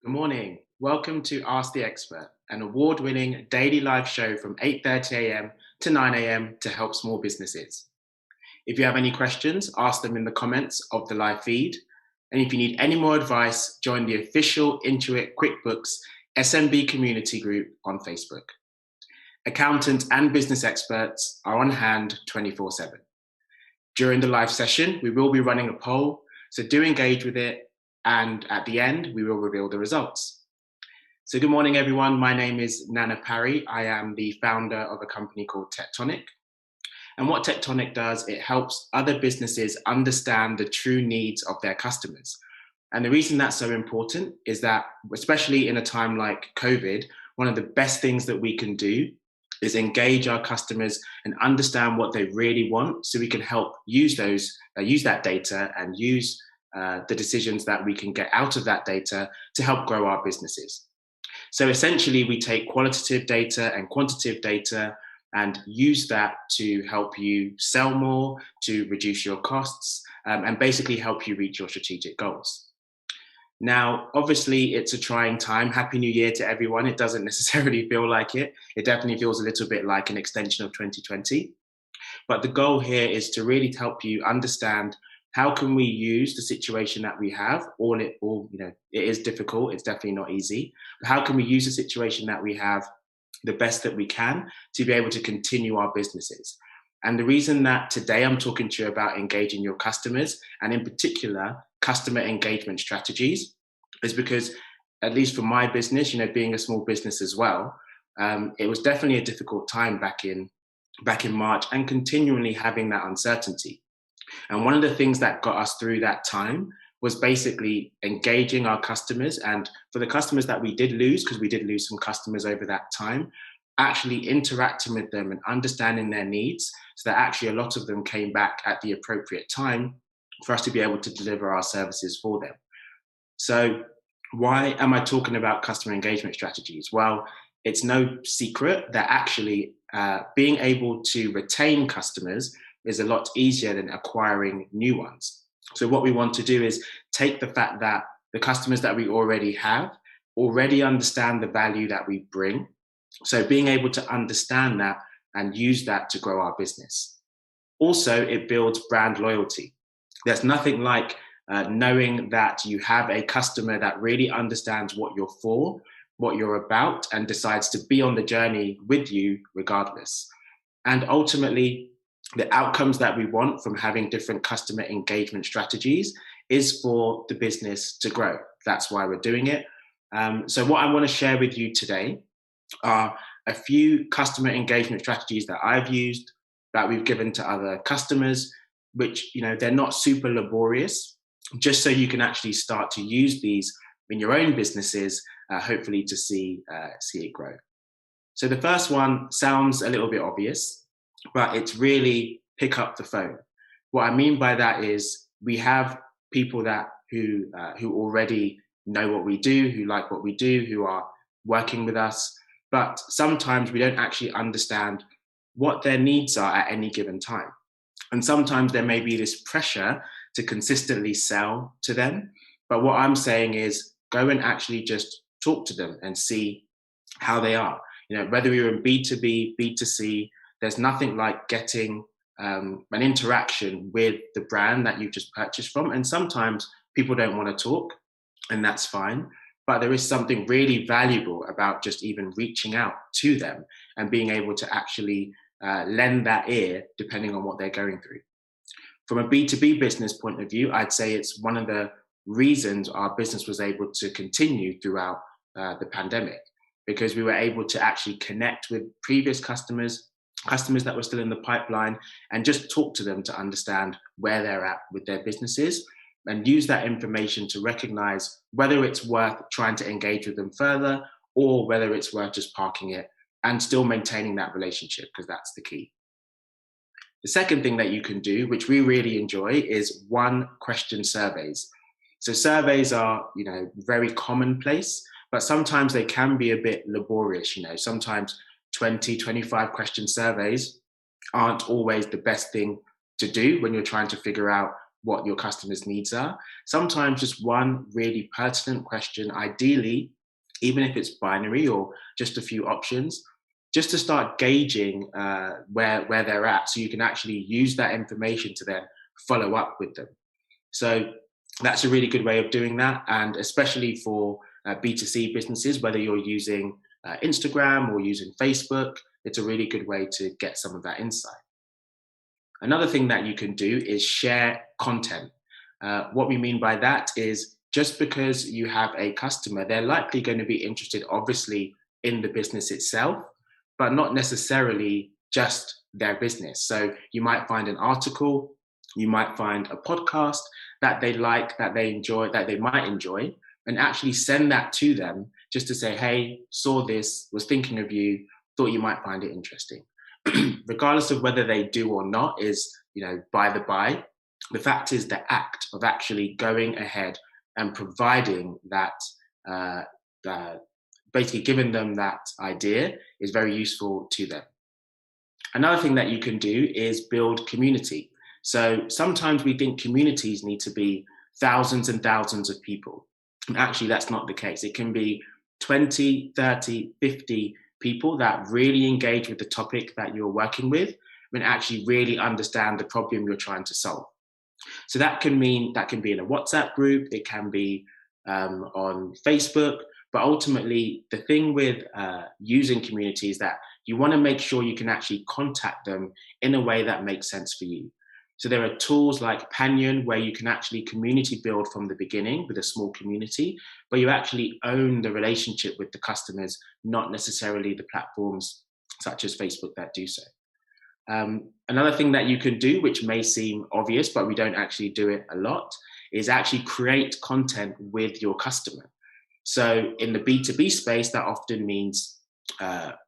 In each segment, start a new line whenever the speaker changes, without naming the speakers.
Good morning. Welcome to Ask the Expert, an award-winning daily live show from 8:30 a.m. to 9 a.m. to help small businesses. If you have any questions, ask them in the comments of the live feed. And if you need any more advice, join the official Intuit QuickBooks SMB community group on Facebook. Accountants and business experts are on hand 24/7. During the live session, we will be running a poll, so do engage with it. And at the end, we will reveal the results. So good morning, everyone. My name is Nana Parry. I am the founder of a company called Tectonic. And what Tectonic does, it helps other businesses understand the true needs of their customers. And the reason that's so important is that, especially in a time like COVID, one of the best things that we can do is engage our customers and understand what they really want, so we can help use that data and use the decisions that we can get out of that data to help grow our businesses. So essentially, we take qualitative data and quantitative data and use that to help you sell more, to reduce your costs, and basically help you reach your strategic goals. Now, obviously, it's a trying time. Happy New Year to everyone. It doesn't necessarily feel like it. It definitely feels a little bit like an extension of 2020. But the goal here is to really help you understand how can we use the situation that we have. It is difficult. It's definitely not easy. But how can we use the situation that we have the best that we can to be able to continue our businesses? And the reason that today I'm talking to you about engaging your customers, and in particular, customer engagement strategies, is because, at least for my business, being a small business as well, it was definitely a difficult time back in March, and continually having that uncertainty. And one of the things that got us through that time was basically engaging our customers. And for the customers that we did lose, because we did lose some customers over that time, actually interacting with them and understanding their needs, so that actually a lot of them came back at the appropriate time for us to be able to deliver our services for them. So why am I talking about customer engagement strategies? Well, it's no secret that actually being able to retain customers is a lot easier than acquiring new ones. So what we want to do is take the fact that the customers that we already have already understand the value that we bring. So being able to understand that and use that to grow our business. Also, it builds brand loyalty. There's nothing like knowing that you have a customer that really understands what you're for, what you're about, and decides to be on the journey with you regardless. And ultimately, the outcomes that we want from having different customer engagement strategies is for the business to grow. That's why we're doing it. So what I want to share with you today are a few customer engagement strategies that I've used, that we've given to other customers, which, they're not super laborious, just so you can actually start to use these in your own businesses, hopefully to see it grow. So the first one sounds a little bit obvious, but it's really pick up the phone. What I mean by that is, we have people who already know what we do, who like what we do, who are working with us, but sometimes we don't actually understand what their needs are at any given time. And sometimes there may be this pressure to consistently sell to them. But what I'm saying is, go and actually just talk to them and see how they are. Whether you're in B2B, B2C, there's nothing like getting an interaction with the brand that you've just purchased from. And sometimes people don't want to talk, and that's fine. But there is something really valuable about just even reaching out to them and being able to actually lend that ear depending on what they're going through. From a B2B business point of view, I'd say it's one of the reasons our business was able to continue throughout the pandemic, because we were able to actually connect with previous customers that were still in the pipeline, and just talk to them to understand where they're at with their businesses, and use that information to recognize whether it's worth trying to engage with them further, or whether it's worth just parking it and still maintaining that relationship, because that's the key. The second thing that you can do, which we really enjoy, is one-question surveys. So surveys are, very commonplace, but sometimes they can be a bit laborious. Sometimes 20, 25 question surveys aren't always the best thing to do when you're trying to figure out what your customers' needs are. Sometimes just one really pertinent question, ideally, even if it's binary or just a few options, just to start gauging where they're at, so you can actually use that information to then follow up with them. So that's a really good way of doing that, and especially for B2C businesses, whether you're using Instagram or using Facebook, it's a really good way to get some of that insight. Another thing that you can do is share content. What we mean by that is, just because you have a customer, they're likely going to be interested, obviously, in the business itself, but not necessarily just their business. So you might find an article, you might find a podcast that they like, that they enjoy, that they might enjoy, and actually send that to them just to say, hey, saw this, was thinking of you, thought you might find it interesting. Regardless of whether they do or not is, by the by. The fact is, the act of actually going ahead and providing that, basically giving them that idea, is very useful to them. Another thing that you can do is build community. So sometimes we think communities need to be thousands and thousands of people. And actually, that's not the case. It can be 20, 30, 50 people that really engage with the topic that you're working with and actually really understand the problem you're trying to solve. So that can be in a WhatsApp group, it can be on Facebook, but ultimately the thing with using community is that you want to make sure you can actually contact them in a way that makes sense for you. So there are tools like Panyon where you can actually community build from the beginning with a small community, but you actually own the relationship with the customers, not necessarily the platforms such as Facebook that do so. Another thing that you can do, which may seem obvious, but we don't actually do it a lot, is actually create content with your customer. So in the B2B space, that often means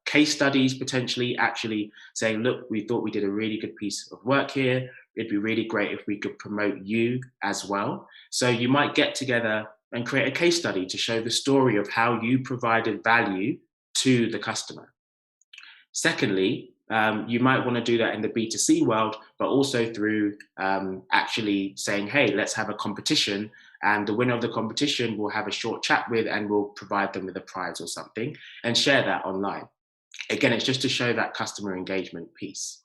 case studies, potentially actually saying, look, we thought we did a really good piece of work here. It'd be really great if we could promote you as well. So you might get together and create a case study to show the story of how you provided value to the customer. Secondly, you might want to do that in the B2C world, but also through actually saying, hey, let's have a competition, and the winner of the competition will have a short chat with, and we'll provide them with a prize or something, and share that online. Again, it's just to show that customer engagement piece.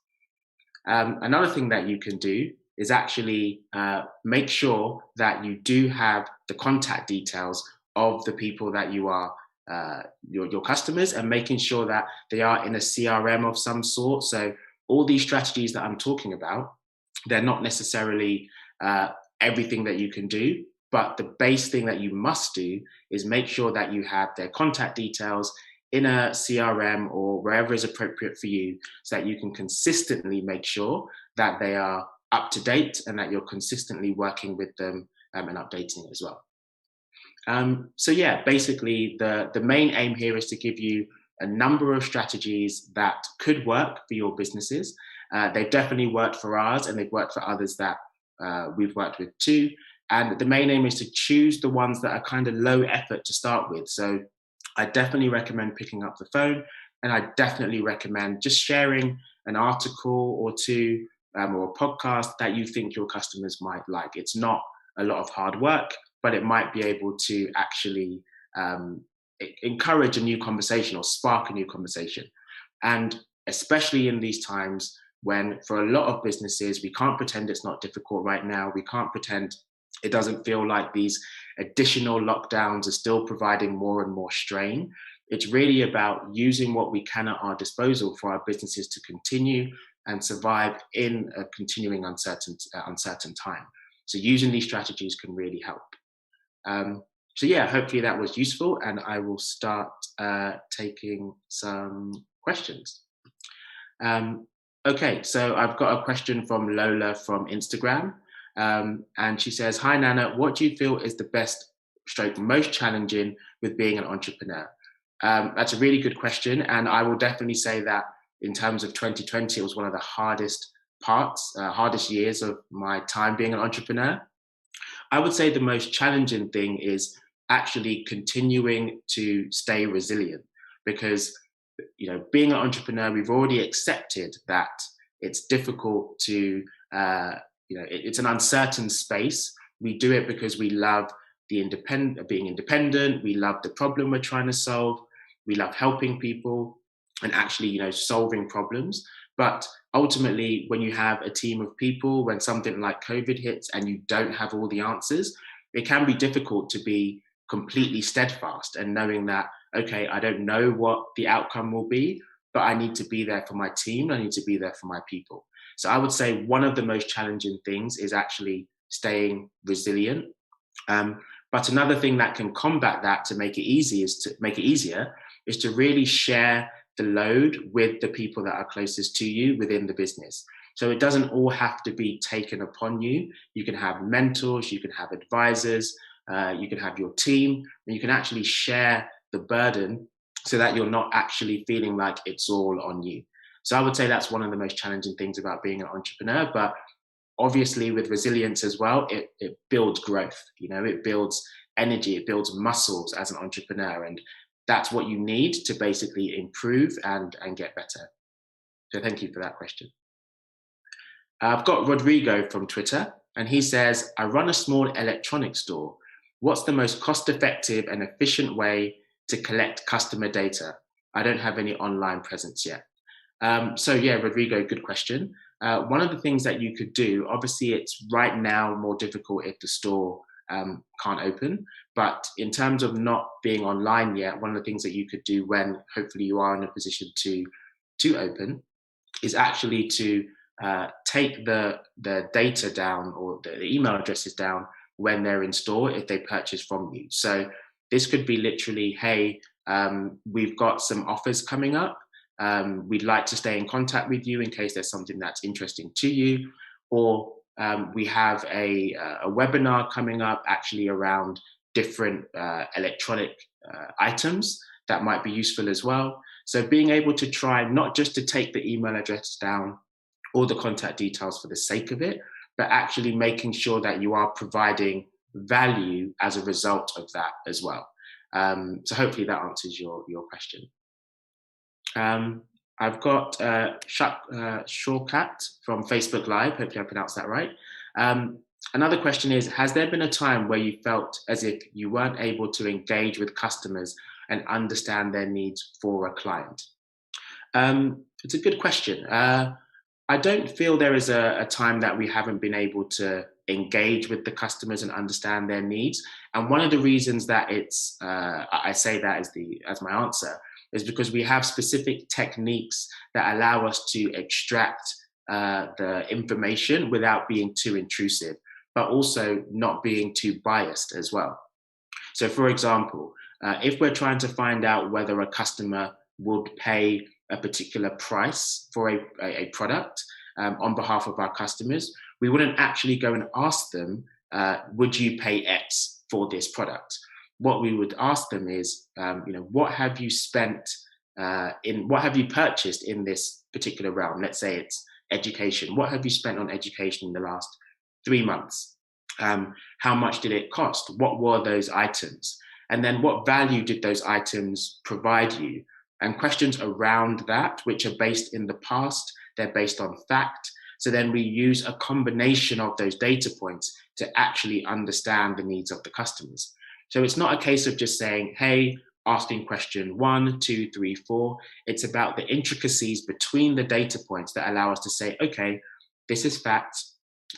Another thing that you can do is actually make sure that you do have the contact details of the people that you are your customers, and making sure that they are in a CRM of some sort. So all these strategies that I'm talking about, they're not necessarily everything that you can do, but the base thing that you must do is make sure that you have their contact details in a CRM or wherever is appropriate for you, so that you can consistently make sure that they are up to date and that you're consistently working with them and updating as well. So yeah, basically the main aim here is to give you a number of strategies that could work for your businesses. They've definitely worked for ours, and they've worked for others that we've worked with too. And the main aim is to choose the ones that are kind of low effort to start with. So I definitely recommend picking up the phone, and I definitely recommend just sharing an article or two or a podcast that you think your customers might like. It's not a lot of hard work, but it might be able to actually encourage a new conversation or spark a new conversation. And especially in these times when, for a lot of businesses, we can't pretend it's not difficult right now. We can't pretend it doesn't feel like these additional lockdowns are still providing more and more strain. It's really about using what we can at our disposal for our businesses to continue and survive in a continuing uncertain time. So using these strategies can really help. So yeah, hopefully that was useful, and I will start taking some questions. Okay, so I've got a question from Lola from Instagram, and she says, hi Nana, what do you feel is the best / most challenging with being an entrepreneur? That's a really good question, and I will definitely say that in terms of 2020, it was one of the hardest years of my time being an entrepreneur. I would say the most challenging thing is actually continuing to stay resilient, because being an entrepreneur, we've already accepted that it's difficult to it's an uncertain space. We do it because we love being independent. We love the problem we're trying to solve. We love helping people and actually, solving problems. But ultimately, when you have a team of people, when something like COVID hits and you don't have all the answers, it can be difficult to be completely steadfast and knowing that, okay, I don't know what the outcome will be, but I need to be there for my team. I need to be there for my people. So I would say one of the most challenging things is actually staying resilient. But another thing that can combat that to make it easier is to really share the load with the people that are closest to you within the business. So it doesn't all have to be taken upon you. You can have mentors, you can have advisors, you can have your team, and you can actually share the burden so that you're not actually feeling like it's all on you. So I would say that's one of the most challenging things about being an entrepreneur. But obviously with resilience as well, it builds growth. It builds energy, it builds muscles as an entrepreneur. And that's what you need to basically improve and get better. So thank you for that question. I've got Rodrigo from Twitter, and he says, I run a small electronics store. What's the most cost-effective and efficient way to collect customer data? I don't have any online presence yet. So yeah, Rodrigo, good question. One of the things that you could do, obviously it's right now more difficult if the store can't open, but in terms of not being online yet, one of the things that you could do when hopefully you are in a position to open is actually to take the data down or the email addresses down when they're in store if they purchase from you. So this could be literally, hey, we've got some offers coming up. We'd like to stay in contact with you in case there's something that's interesting to you, or we have a webinar coming up actually around different electronic items that might be useful as well. So being able to try not just to take the email address down or the contact details for the sake of it, but actually making sure that you are providing value as a result of that as well. So hopefully that answers your question. I've got Shawkat from Facebook Live. Hopefully I pronounced that right. Another question is, has there been a time where you felt as if you weren't able to engage with customers and understand their needs for a client? It's a good question. I don't feel there is a time that we haven't been able to engage with the customers and understand their needs. And one of the reasons that I say that as my answer is because we have specific techniques that allow us to extract the information without being too intrusive, but also not being too biased as well. So for example, if we're trying to find out whether a customer would pay a particular price for a product on behalf of our customers, we wouldn't actually go and ask them, would you pay X for this product? What we would ask them is, what have you spent what have you purchased in this particular realm? Let's say it's education. What have you spent on education in the last 3 months? How much did it cost? What were those items? And then what value did those items provide you? And questions around that, which are based in the past, they're based on fact. So then we use a combination of those data points to actually understand the needs of the customers. So it's not a case of just saying, hey, asking question 1, 2, 3, 4. It's about the intricacies between the data points that allow us to say, okay, this is fact.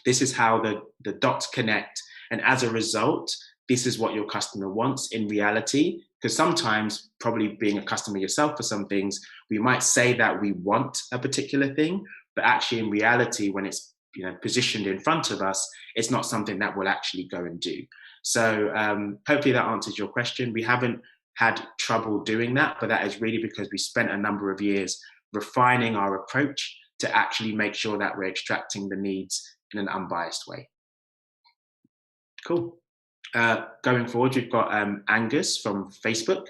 This is how the dots connect. And as a result, this is what your customer wants in reality. Because sometimes, probably being a customer yourself for some things, we might say that we want a particular thing, but actually in reality, when it's positioned in front of us, it's not something that we'll actually go and do. So hopefully that answers your question. We haven't had trouble doing that, but that is really because we spent a number of years refining our approach to actually make sure that we're extracting the needs in an unbiased way. Cool. Going forward, we've got Angus from Facebook.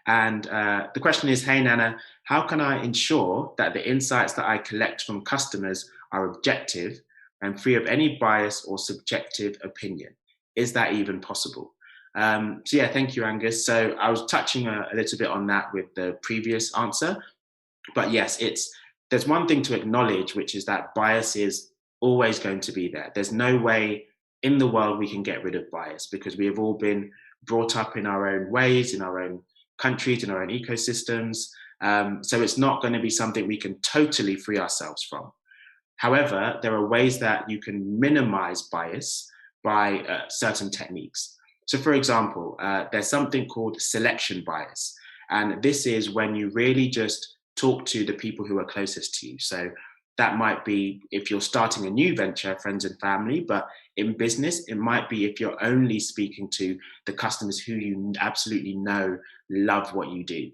And the question is, hey, Nana, how can I ensure that the insights that I collect from customers are objective and free of any bias or subjective opinion? Is that even possible? So yeah, thank you, Angus. So I was touching a little bit on that with the previous answer. But yes, there's one thing to acknowledge, which is that bias is always going to be there. There's no way in the world we can get rid of bias, because we have all been brought up in our own ways, in our own countries, in our own ecosystems. So it's not going to be something we can totally free ourselves from. However, there are ways that you can minimize bias by certain techniques. So for example, there's something called selection bias. And this is when you really just talk to the people who are closest to you. So that might be if you're starting a new venture, friends and family, but in business, it might be if you're only speaking to the customers who you absolutely know, love what you do.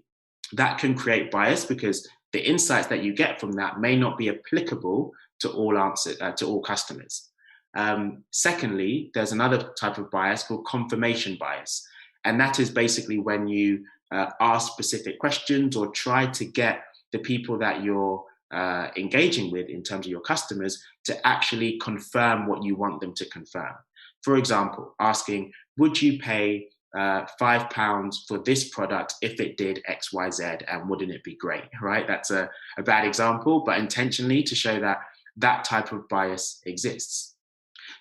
That can create bias because the insights that you get from that may not be applicable to all customers. Secondly, there's another type of bias called confirmation bias. And that is basically when you ask specific questions or try to get the people that you're engaging with in terms of your customers to actually confirm what you want them to confirm. For example, asking, would you pay £5 for this product if it did X, Y, Z, and wouldn't it be great, right? That's a bad example, but intentionally to show that that type of bias exists.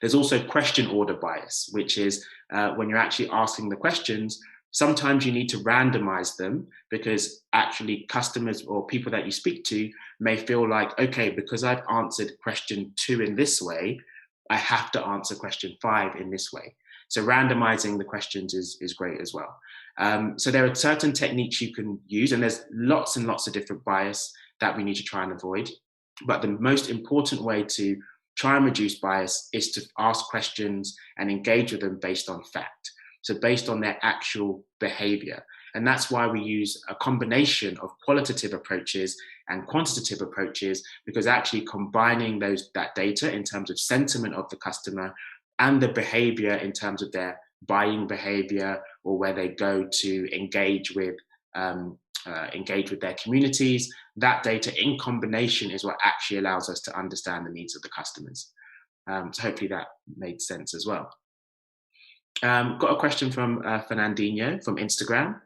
There's also question order bias, which is when you're actually asking the questions, sometimes you need to randomize them because actually customers or people that you speak to may feel like, okay, because I've answered question 2 in this way, I have to answer question 5 in this way. So randomizing the questions is great as well. So there are certain techniques you can use, and there's lots and lots of different bias that we need to try and avoid. But the most important way to try and reduce bias is to ask questions and engage with them based on fact. So based on their actual behavior. And that's why we use a combination of qualitative approaches and quantitative approaches, because actually combining that data in terms of sentiment of the customer and the behavior in terms of their buying behavior or where they go to engage with their communities, that data in combination is what actually allows us to understand the needs of the customers. So hopefully that made sense as well. Got a question from Fernandinho from Instagram.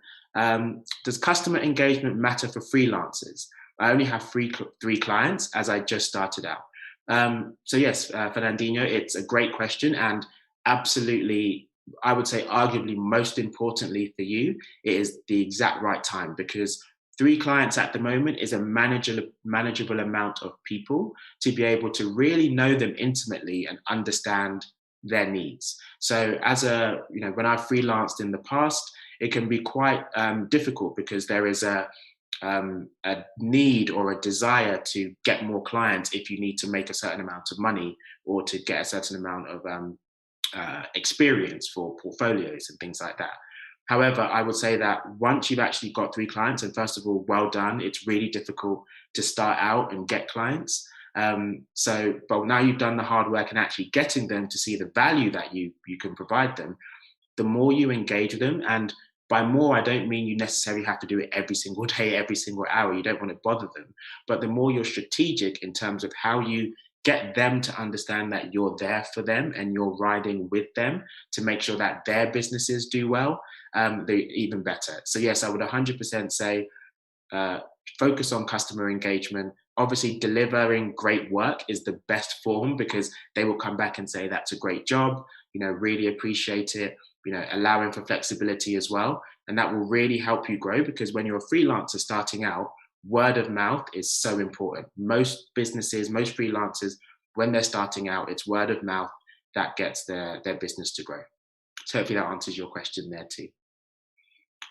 Does customer engagement matter for freelancers? I only have three clients as I just started out. So yes, Fernandinho, it's a great question, and absolutely, I would say arguably most importantly for you, it is the exact right time, because 3 clients at the moment is a manageable amount of people to be able to really know them intimately and understand their needs. So when I've freelanced in the past, it can be quite difficult because there is a need or a desire to get more clients if you need to make a certain amount of money or to get a certain amount of experience for portfolios and things like that. However, I would say that once you've actually got 3 clients, and first of all, well done, it's really difficult to start out and get clients. But now you've done the hard work and actually getting them to see the value that you can provide them, the more you engage with them. And by more, I don't mean you necessarily have to do it every single day, every single hour. You don't want to bother them. But the more you're strategic in terms of how you get them to understand that you're there for them and you're riding with them to make sure that their businesses do well, they're even better. So yes, I would 100% say focus on customer engagement. Obviously, delivering great work is the best form because they will come back and say, that's a great job, really appreciate it, allowing for flexibility as well. And that will really help you grow, because when you're a freelancer starting out, word of mouth is so important. Most businesses, most freelancers, when they're starting out, it's word of mouth that gets their business to grow. So hopefully that answers your question there too.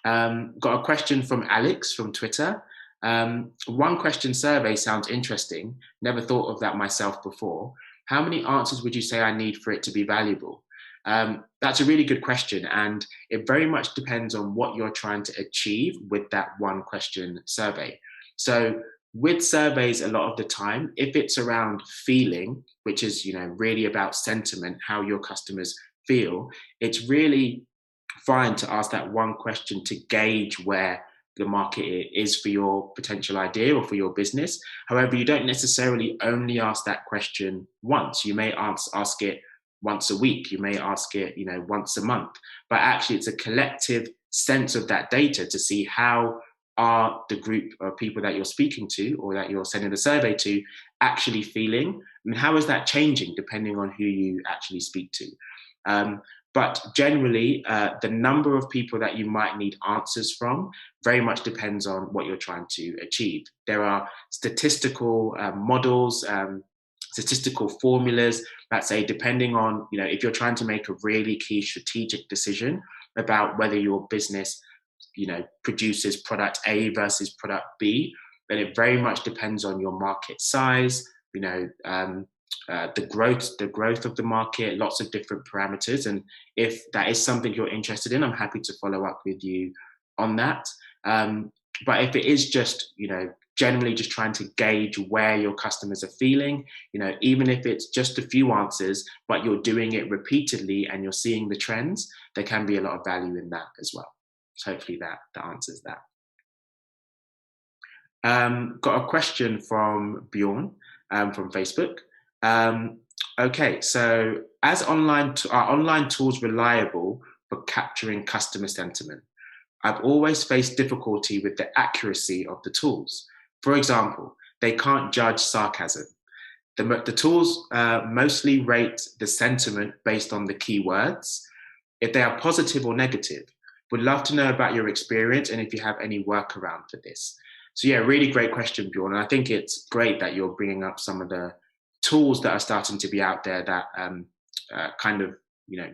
Got a question from Alex from Twitter. 1 question survey sounds interesting. Never thought of that myself before. How many answers would you say I need for it to be valuable? That's a really good question, and it very much depends on what you're trying to achieve with that 1 question survey. So with surveys, a lot of the time, if it's around feeling, which is really about sentiment, how your customers feel, it's really fine to ask that 1 question to gauge where the market is for your potential idea or for your business. However, you don't necessarily only ask that question once. You may ask it once a week. You may ask it, once a month. But actually, it's a collective sense of that data to see how are the group of people that you're speaking to or that you're sending the survey to actually feeling, And how is that changing depending on who you actually speak to? But generally, the number of people that you might need answers from very much depends on what you're trying to achieve. There are statistical models, statistical formulas that say, depending on, if you're trying to make a really key strategic decision about whether your business, produces product A versus product B, then it very much depends on your market size, the growth of the market, lots of different parameters. And if that is something you're interested in, I'm happy to follow up with you on that. But if it is just, generally just trying to gauge where your customers are feeling, even if it's just a few answers, but you're doing it repeatedly and you're seeing the trends, there can be a lot of value in that as well. So hopefully that answers that. Got a question from Bjorn from Facebook. Okay, so are online tools reliable for capturing customer sentiment? I've always faced difficulty with the accuracy of the tools. For example, they can't judge sarcasm. The tools mostly rate the sentiment based on the keywords, if they are positive or negative. Would love to know about your experience and if you have any workaround for this. So yeah, really great question, Bjorn. And I think it's great that you're bringing up some of the tools that are starting to be out there that kind of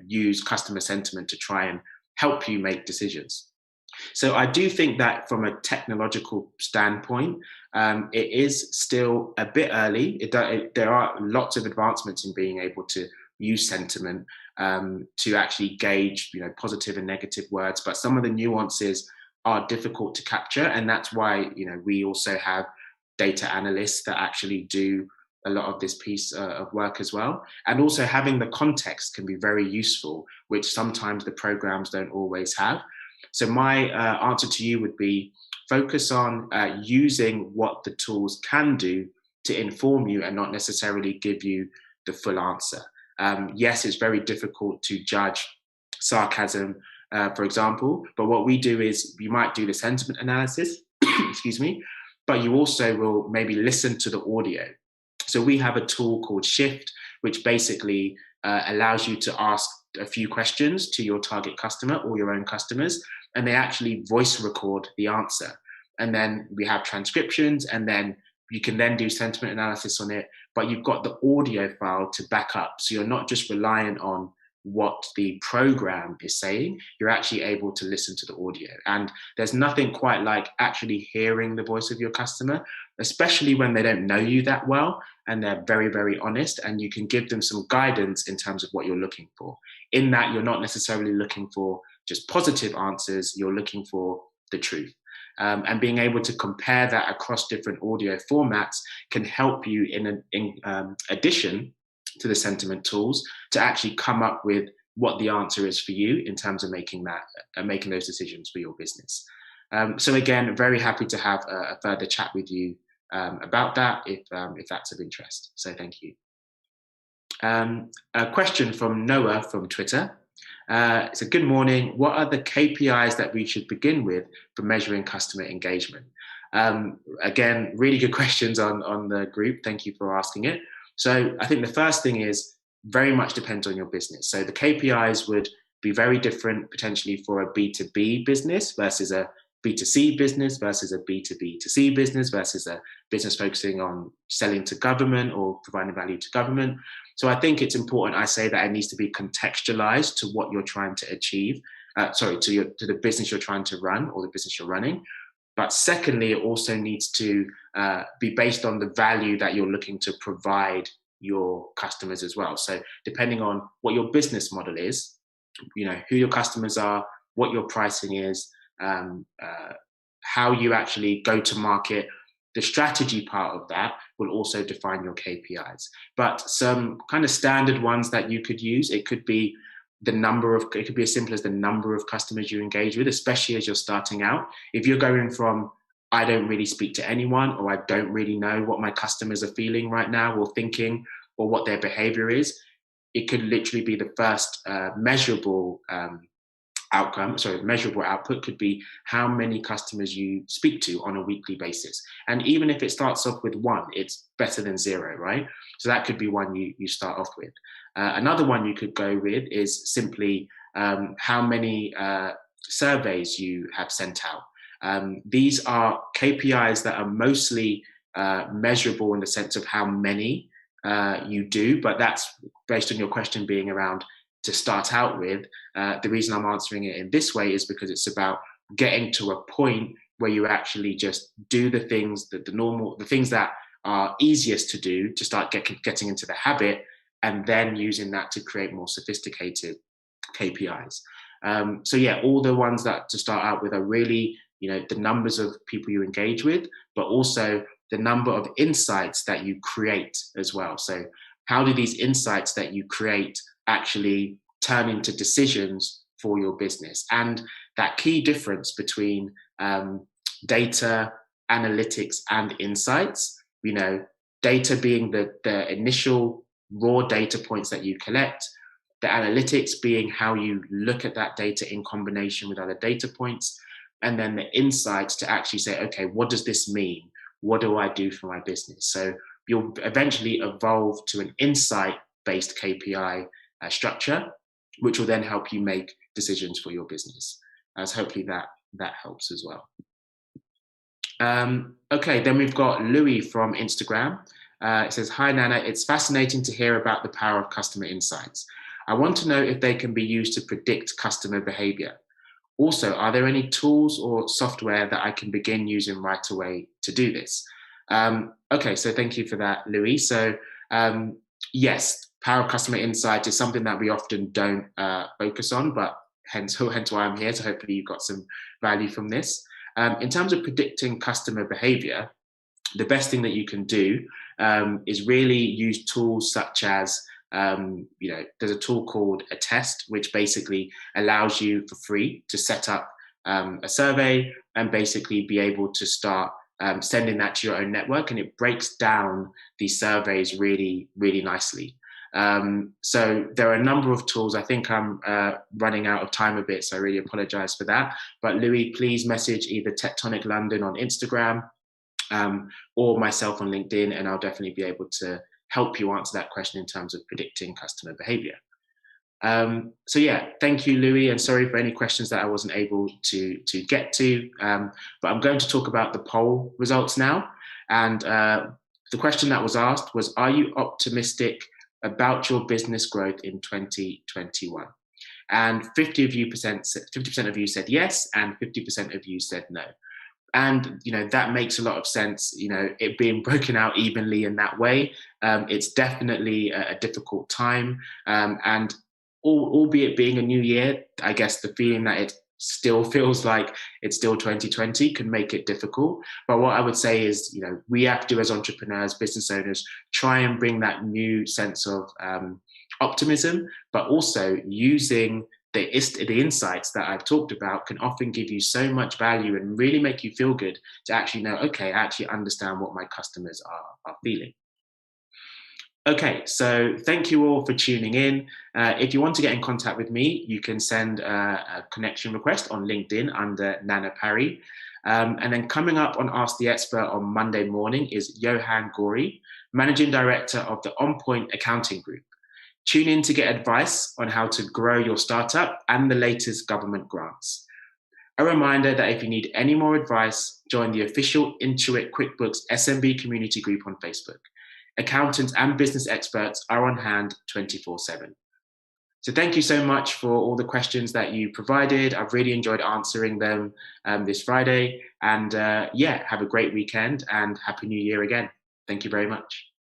use customer sentiment to try and help you make decisions. So I do think that from a technological standpoint, it is still a bit early. There are lots of advancements in being able to use sentiment to actually gauge, positive and negative words, but some of the nuances are difficult to capture, and that's why we also have data analysts that actually do a lot of this piece of work as well. And also having the context can be very useful, which sometimes the programs don't always have. So my answer to you would be focus on using what the tools can do to inform you and not necessarily give you the full answer. Yes, it's very difficult to judge sarcasm, for example, but what we do is you might do the sentiment analysis, excuse me, but you also will maybe listen to the audio. So we have a tool called Shift, which basically allows you to ask a few questions to your target customer or your own customers, and they actually voice record the answer. And then we have transcriptions, and then you can then do sentiment analysis on it, but you've got the audio file to back up. So you're not just reliant on what the program is saying, you're actually able to listen to the audio. And there's nothing quite like actually hearing the voice of your customer, especially when they don't know you that well and they're very, very honest, and you can give them some guidance in terms of what you're looking for. In that, you're not necessarily looking for just positive answers, you're looking for the truth. And being able to compare that across different audio formats can help you in addition to the sentiment tools to actually come up with what the answer is for you in terms of making those decisions for your business. So again, very happy to have a further chat with you about that if that's of interest. So thank you. A question from Noah from Twitter. So good morning. What are the KPIs that we should begin with for measuring customer engagement? Again, really good questions on the group. Thank you for asking it. So I think the first thing is very much depends on your business. So the KPIs would be very different potentially for a B2B business versus a B2C business versus a B2B2C business versus a business focusing on selling to government or providing value to government. So I think it's important I say that it needs to be contextualized to what you're trying to achieve, to the business you're trying to run or the business you're running. But secondly, it also needs to be based on the value that you're looking to provide your customers as well. So depending on what your business model is, who your customers are, what your pricing is, how you actually go to market, the strategy part of that will also define your KPIs. But some kind of standard ones that you could use, it could be as simple as the number of customers you engage with, especially as you're starting out. If you're going from, I don't really speak to anyone, or I don't really know what my customers are feeling right now or thinking, or what their behavior is, it could literally be the first measurable measurable output could be how many customers you speak to on a weekly basis. And even if it starts off with 1, it's better than 0, right? So that could be one you start off with. Another one you could go with is simply how many surveys you have sent out. These are KPIs that are mostly measurable in the sense of how many you do, but that's based on your question being around to start out with. The reason I'm answering it in this way is because it's about getting to a point where you actually just do the things that the things that are easiest to do to start getting into the habit, and then using that to create more sophisticated KPIs. So yeah, all the ones that to start out with are really, the numbers of people you engage with, but also the number of insights that you create as well. So how do these insights that you create actually turn into decisions for your business? And that key difference between data, analytics, and insights, data being the initial raw data points that you collect, the analytics being how you look at that data in combination with other data points, and then the insights to actually say, okay, what does this mean? What do I do for my business? So you'll eventually evolve to an insight-based KPI structure, which will then help you make decisions for your business. As hopefully that helps as well. Okay, then we've got Louis from Instagram. It says, "Hi Nana, it's fascinating to hear about the power of customer insights. I want to know if they can be used to predict customer behavior. Also, are there any tools or software that I can begin using right away to do this?" Okay, so thank you for that, Louis. So yes, power of customer insight is something that we often don't focus on, but hence why I'm here. So hopefully you got some value from this. In terms of predicting customer behavior, the best thing that you can do is really use tools such as, there's a tool called a test, which basically allows you for free to set up a survey and basically be able to start sending that to your own network. And it breaks down these surveys really, really nicely. So there are a number of tools. I think I'm running out of time a bit, so I really apologize for that. But Louis, please message either Tectonic London on Instagram or myself on LinkedIn, and I'll definitely be able to help you answer that question in terms of predicting customer behavior. So yeah, thank you, Louis, and sorry for any questions that I wasn't able to get to, but I'm going to talk about the poll results now. And the question that was asked was, are you optimistic about your business growth in 2021? And 50% of you said yes, and 50% of you said no. And that makes a lot of sense. It being broken out evenly in that way, it's definitely a difficult time. And albeit being a new year, I guess the feeling that it still feels like it's still 2020 can make it difficult. But what I would say is, we have to, as entrepreneurs, business owners, try and bring that new sense of optimism, but also using the insights that I've talked about can often give you so much value and really make you feel good to actually know, okay, I actually understand what my customers are feeling. Okay, so thank you all for tuning in. If you want to get in contact with me, you can send a connection request on LinkedIn under Nana Parry. And then coming up on Ask the Expert on Monday morning is Johan Gori, Managing Director of the On Point Accounting Group. Tune in to get advice on how to grow your startup and the latest government grants. A reminder that if you need any more advice, join the official Intuit QuickBooks SMB community group on Facebook. Accountants and business experts are on hand 24/7. So thank you so much for all the questions that you provided. I've really enjoyed answering them this Friday. And yeah, have a great weekend and Happy New Year again. Thank you very much.